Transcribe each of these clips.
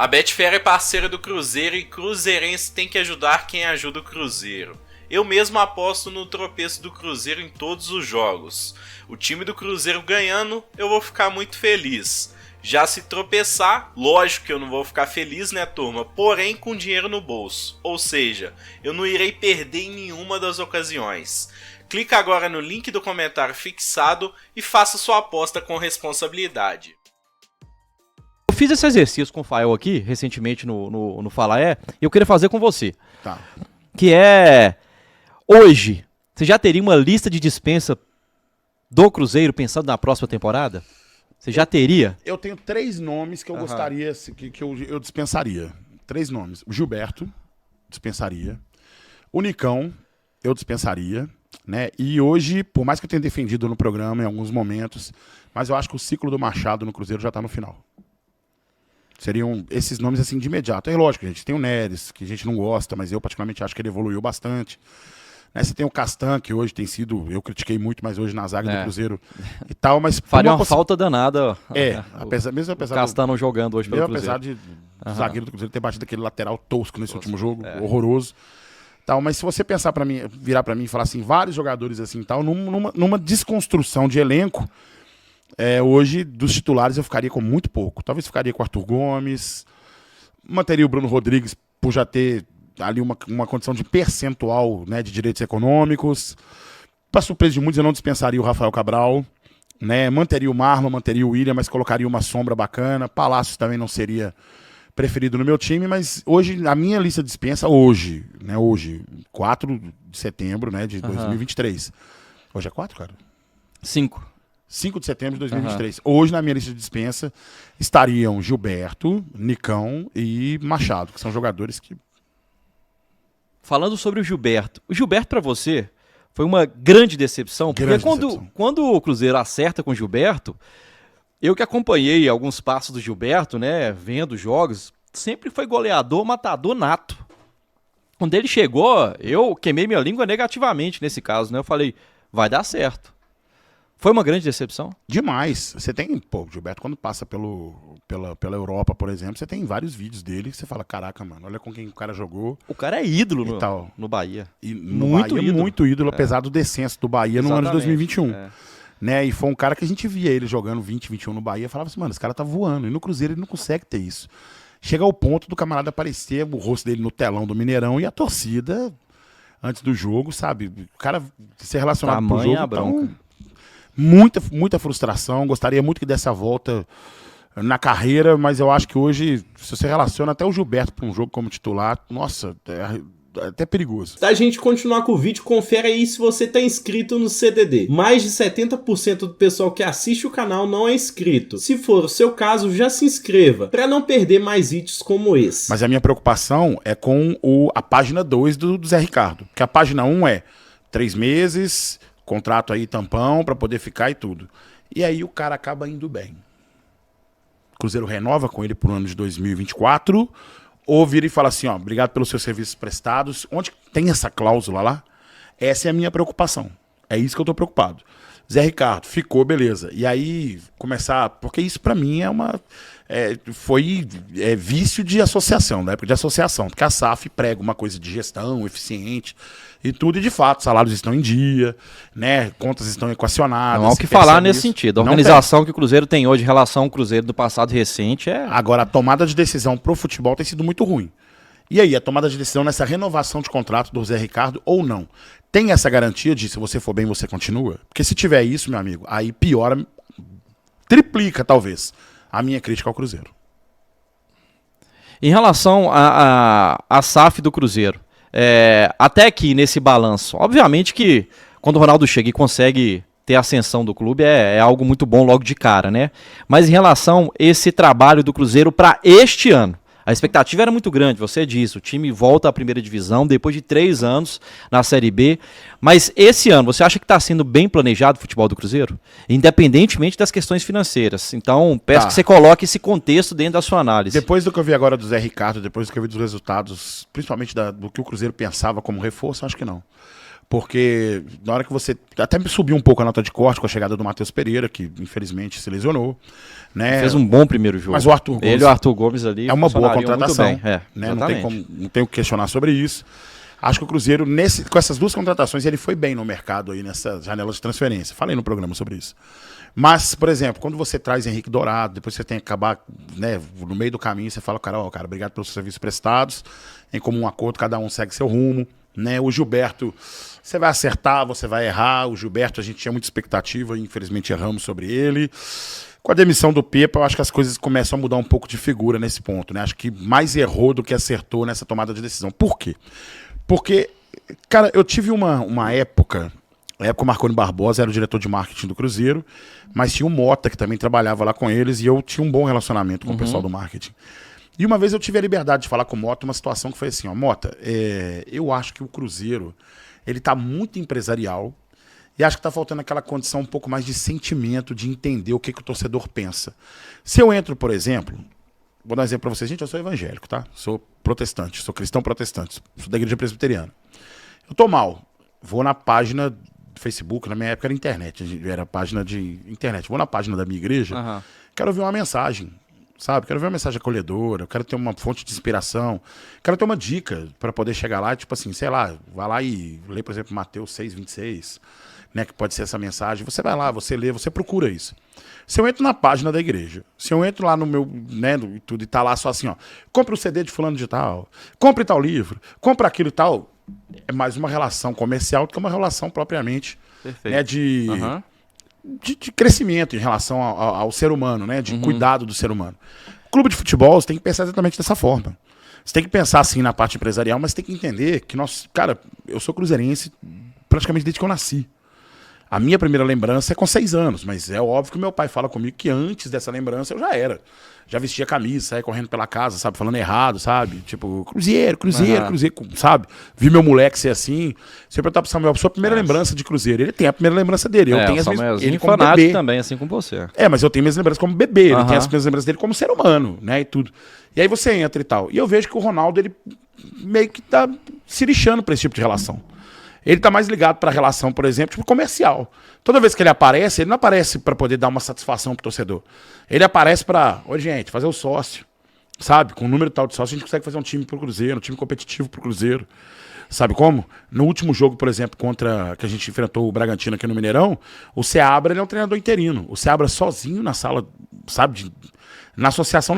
A Betfair é parceira do Cruzeiro e cruzeirense tem que ajudar quem ajuda o Cruzeiro. Eu mesmo aposto no tropeço do Cruzeiro em todos os jogos. O time do Cruzeiro ganhando, eu vou ficar muito feliz. Já se tropeçar, lógico que eu não vou ficar feliz, né, turma? Porém, com dinheiro no bolso. Ou seja, eu não irei perder em nenhuma das ocasiões. Clica agora no link do comentário fixado e faça sua aposta com responsabilidade. Eu fiz esse exercício com o Fael aqui, recentemente no Fala e eu queria fazer com você. Tá. Que é... Hoje, você já teria uma lista de dispensa do Cruzeiro pensando na próxima temporada? Você já teria? Eu tenho 3 nomes que eu gostaria, que eu dispensaria. 3 nomes. O Gilberto, dispensaria. O Nicão, eu dispensaria. Né? E hoje, por mais que eu tenha defendido no programa em alguns momentos, mas eu acho que o ciclo do Machado no Cruzeiro já está no final. Seriam esses nomes assim de imediato. É lógico, a gente tem o Neres, que a gente não gosta, mas eu particularmente acho que ele evoluiu bastante. Né, você tem o Castan, que hoje tem sido, eu critiquei muito, mas hoje na zaga do Cruzeiro e tal, mas... Faria uma falta danada. Apesar o Castan não jogando hoje pelo Cruzeiro. Apesar de o zagueiro do Cruzeiro ter batido aquele lateral tosco nesse último jogo, horroroso. Tal, mas se você pensar para mim, virar para mim e falar assim, vários jogadores assim tal, numa desconstrução de elenco, hoje, dos titulares, eu ficaria com muito pouco. Talvez ficaria com o Arthur Gomes, manteria o Bruno Rodrigues por já ter ali uma condição de percentual, né, de direitos econômicos. Para surpresa de muitos, eu não dispensaria o Rafael Cabral, né, manteria o Marlon, manteria o William, mas colocaria uma sombra bacana. Palácios também não seria preferido no meu time, mas hoje, a minha lista de dispensa, hoje, 4 de setembro, né, de 2023. Hoje é 4, cara? 5 de setembro de 2023. Hoje, na minha lista de dispensa, estariam Gilberto, Nicão e Machado, que são jogadores que... Falando sobre o Gilberto para você foi uma grande decepção, porque quando o Cruzeiro acerta com o Gilberto, eu que acompanhei alguns passos do Gilberto, né, vendo jogos, sempre foi goleador, matador nato. Quando ele chegou, eu queimei minha língua negativamente nesse caso, né, eu falei, vai dar certo. Foi uma grande decepção? Demais. Você tem, o Gilberto, quando passa pela Europa, por exemplo, você tem vários vídeos dele que você fala, caraca, mano, olha com quem o cara jogou. O cara é ídolo no Bahia. E muito ídolo, apesar do descenso do Bahia no ano de 2021. Né? E foi um cara que a gente via ele jogando 20, 21 no Bahia e falava assim, mano, esse cara tá voando. E no Cruzeiro ele não consegue ter isso. Chega ao ponto do camarada aparecer, o rosto dele no telão do Mineirão e a torcida, antes do jogo, sabe? O cara ser relacionado pro jogo, então... Muita frustração, gostaria muito que desse a volta na carreira, mas eu acho que hoje, se você relaciona até o Gilberto para um jogo como titular, nossa, é até perigoso. Pra gente continuar com o vídeo, confere aí se você tá inscrito no CDD. Mais de 70% do pessoal que assiste o canal não é inscrito. Se for o seu caso, já se inscreva, para não perder mais vídeos como esse. Mas a minha preocupação é com a página 2 do Zé Ricardo, porque a página 1 é 3 meses... contrato aí, tampão, para poder ficar e tudo. E aí o cara acaba indo bem. O Cruzeiro renova com ele pro ano de 2024, ou vira e fala assim, ó, obrigado pelos seus serviços prestados. Onde tem essa cláusula lá? Essa é a minha preocupação. É isso que eu tô preocupado. Zé Ricardo, ficou, beleza. E aí, começar... Porque isso pra mim foi vício de associação, da época de associação. Porque a SAF prega uma coisa de gestão eficiente e tudo, e de fato, salários estão em dia, né? Contas estão equacionadas. Não há o que falar nesse sentido. A organização que o Cruzeiro tem hoje em relação ao Cruzeiro do passado recente é... Agora, a tomada de decisão pro futebol tem sido muito ruim. E aí, a tomada de decisão nessa renovação de contrato do Zé Ricardo ou não? Tem essa garantia de, se você for bem, você continua? Porque se tiver isso, meu amigo, aí piora, triplica, talvez, a minha crítica ao Cruzeiro. Em relação a SAF do Cruzeiro, até aqui nesse balanço, obviamente que quando o Ronaldo chega e consegue ter a ascensão do clube é algo muito bom logo de cara, né? Mas em relação a esse trabalho do Cruzeiro para este ano, a expectativa era muito grande, você disse, o time volta à primeira divisão depois de 3 anos na Série B, mas esse ano, você acha que está sendo bem planejado o futebol do Cruzeiro? Independentemente das questões financeiras. Então, peço que você coloque esse contexto dentro da sua análise. Depois do que eu vi agora do Zé Ricardo, depois do que eu vi dos resultados, principalmente do que o Cruzeiro pensava como reforço, acho que não. Porque na hora que você... Até subiu um pouco a nota de corte com a chegada do Matheus Pereira, que infelizmente se lesionou. Né? Fez um bom primeiro jogo. Mas o Arthur Gomes... Ele e o Arthur Gomes ali é uma boa contratação. Muito bem. Né? Não tem o que questionar sobre isso. Acho que o Cruzeiro, com essas duas contratações, ele foi bem no mercado aí, nessa janela de transferência. Falei no programa sobre isso. Mas, por exemplo, quando você traz Henrique Dourado, depois você tem que acabar, né, no meio do caminho, você fala, cara, obrigado pelos serviços prestados, em comum acordo, cada um segue seu rumo. Né? O Gilberto, você vai acertar, você vai errar. O Gilberto, a gente tinha muita expectativa e infelizmente erramos sobre ele. Com a demissão do Pepa, eu acho que as coisas começam a mudar um pouco de figura nesse ponto. Né? Acho que mais errou do que acertou nessa tomada de decisão. Por quê? Porque, cara, eu tive uma época... Na época o Marconi Barbosa era o diretor de marketing do Cruzeiro, mas tinha o Mota, que também trabalhava lá com eles, e eu tinha um bom relacionamento com o pessoal do marketing. E uma vez eu tive a liberdade de falar com o Mota uma situação que foi assim, ó, Mota, eu acho que o Cruzeiro, ele tá muito empresarial, e acho que tá faltando aquela condição um pouco mais de sentimento, de entender o que o torcedor pensa. Se eu entro, por exemplo, vou dar um exemplo pra vocês, gente, eu sou evangélico, tá? Sou protestante, sou cristão protestante, sou da igreja presbiteriana. Eu tô mal, vou na página... Facebook, na minha época era internet, era página de internet. Vou na página da minha igreja, quero ouvir uma mensagem, sabe? Quero ver uma mensagem acolhedora, quero ter uma fonte de inspiração, quero ter uma dica para poder chegar lá, tipo assim, sei lá, vai lá e lê, por exemplo, Mateus 6:26, né, que pode ser essa mensagem. Você vai lá, você lê, você procura isso. Se eu entro na página da igreja, se eu entro lá no meu, né, tudo e tá lá só assim, ó, compre o CD de fulano de tal, compre tal livro, compre aquilo e tal, é mais uma relação comercial do que uma relação propriamente, né, de crescimento em relação ao ser humano, né, de cuidado do ser humano. O clube de futebol, você tem que pensar exatamente dessa forma. Você tem que pensar assim na parte empresarial, mas tem que entender que cara, eu sou cruzeirense praticamente desde que eu nasci. A minha primeira lembrança é com 6 anos, mas é óbvio que meu pai fala comigo que antes dessa lembrança eu já era. Já vestia camisa, saía correndo pela casa, sabe? Falando errado, sabe? Tipo, Cruzeiro, sabe? Vi meu moleque ser assim. Se eu perguntar pro Samuel, sua primeira lembrança de Cruzeiro, ele tem a primeira lembrança dele. Eu tenho as minhas, ele como bebê também, assim como você. Mas eu tenho minhas lembranças como bebê. Ele tem as minhas lembranças dele como ser humano, né? E tudo. E aí você entra e tal. E eu vejo que o Ronaldo, ele meio que tá se lixando pra esse tipo de relação. Ele tá mais ligado pra relação, por exemplo, tipo comercial. Toda vez que ele aparece, ele não aparece pra poder dar uma satisfação pro torcedor. Ele aparece pra, gente, fazer o sócio, sabe? Com o número tal de sócio, a gente consegue fazer um time pro Cruzeiro, um time competitivo pro Cruzeiro. Sabe como? No último jogo, por exemplo, que a gente enfrentou o Bragantino aqui no Mineirão, o Seabra, ele é um treinador interino. O Seabra sozinho na sala, sabe, na associação,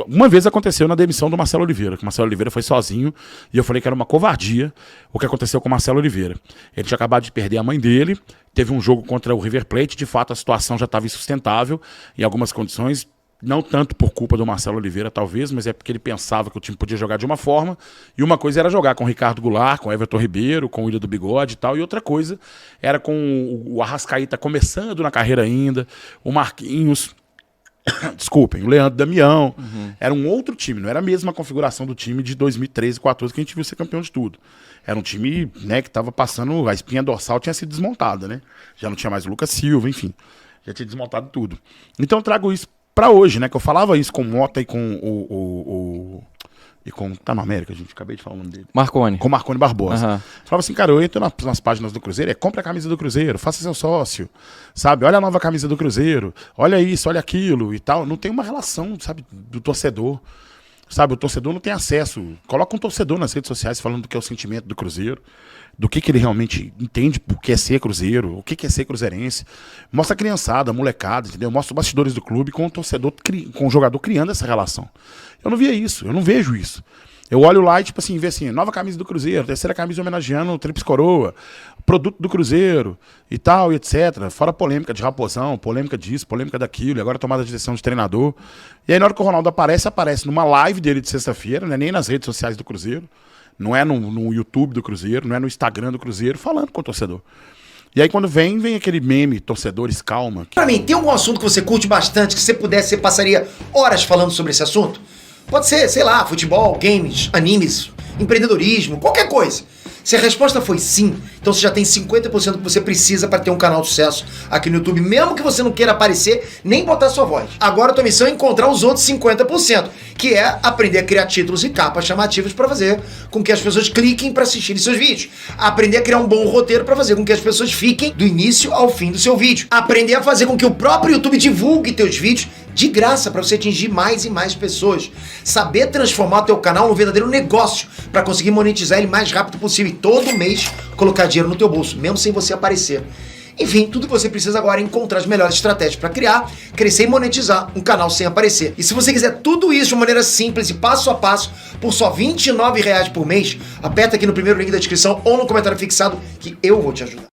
uma vez aconteceu na demissão do Marcelo Oliveira, que o Marcelo Oliveira foi sozinho, e eu falei que era uma covardia o que aconteceu com o Marcelo Oliveira. Ele tinha acabado de perder a mãe dele, teve um jogo contra o River Plate, de fato a situação já estava insustentável, em algumas condições, não tanto por culpa do Marcelo Oliveira, talvez, mas é porque ele pensava que o time podia jogar de uma forma, e uma coisa era jogar com o Ricardo Goulart, com o Everton Ribeiro, com o Ilha do Bigode e tal, e outra coisa era com o Arrascaíta começando na carreira ainda, o Marquinhos... Desculpem, o Leandro Damião. Era um outro time, não era a mesma configuração do time de 2013 e 2014 que a gente viu ser campeão de tudo. Era um time, né, que estava passando, a espinha dorsal tinha sido desmontada, né? Já não tinha mais o Lucas Silva, enfim. Já tinha desmontado tudo. Então eu trago isso pra hoje, né? Que eu falava isso com o Mota e com e com... Tá no América, gente. Acabei de falar o nome dele. Marconi. Com o Marconi Barbosa. Falava assim, cara, eu entro nas páginas do Cruzeiro, compra a camisa do Cruzeiro, faça seu sócio, sabe? Olha a nova camisa do Cruzeiro, olha isso, olha aquilo e tal. Não tem uma relação, sabe, do torcedor. Sabe, o torcedor não tem acesso. Coloca um torcedor nas redes sociais falando do que é o sentimento do Cruzeiro, do que ele realmente entende por que é ser Cruzeiro, o que é ser cruzeirense. Mostra a criançada, a molecada, entendeu? Mostra os bastidores do clube com o torcedor, com o jogador criando essa relação. Eu não via isso, eu não vejo isso. Eu olho lá e, tipo assim, vejo assim, nova camisa do Cruzeiro, terceira camisa homenageando o Tríplice Coroa, produto do Cruzeiro e tal, e etc. Fora polêmica de Raposão, polêmica disso, polêmica daquilo, e agora tomada de decisão de treinador. E aí na hora que o Ronaldo aparece numa live dele de sexta-feira, não é nem nas redes sociais do Cruzeiro, não é no YouTube do Cruzeiro, não é no Instagram do Cruzeiro, falando com o torcedor. E aí quando vem aquele meme, torcedores, calma. Pra mim, tem algum assunto que você curte bastante, que você pudesse, você passaria horas falando sobre esse assunto? Pode ser, sei lá, futebol, games, animes, empreendedorismo, qualquer coisa. Se a resposta foi sim, então você já tem 50% que você precisa para ter um canal de sucesso aqui no YouTube, mesmo que você não queira aparecer nem botar sua voz. Agora a tua missão é encontrar os outros 50%, que é aprender a criar títulos e capas chamativas para fazer com que as pessoas cliquem para assistirem seus vídeos. Aprender a criar um bom roteiro para fazer com que as pessoas fiquem do início ao fim do seu vídeo. Aprender a fazer com que o próprio YouTube divulgue teus vídeos de graça para você atingir mais e mais pessoas. Saber transformar o teu canal num verdadeiro negócio para conseguir monetizar ele mais rápido possível e todo mês colocar dinheiro no teu bolso, mesmo sem você aparecer. Enfim, tudo que você precisa agora é encontrar as melhores estratégias para criar, crescer e monetizar um canal sem aparecer. E se você quiser tudo isso de maneira simples e passo a passo, por só R$29 por mês, aperta aqui no primeiro link da descrição ou no comentário fixado que eu vou te ajudar.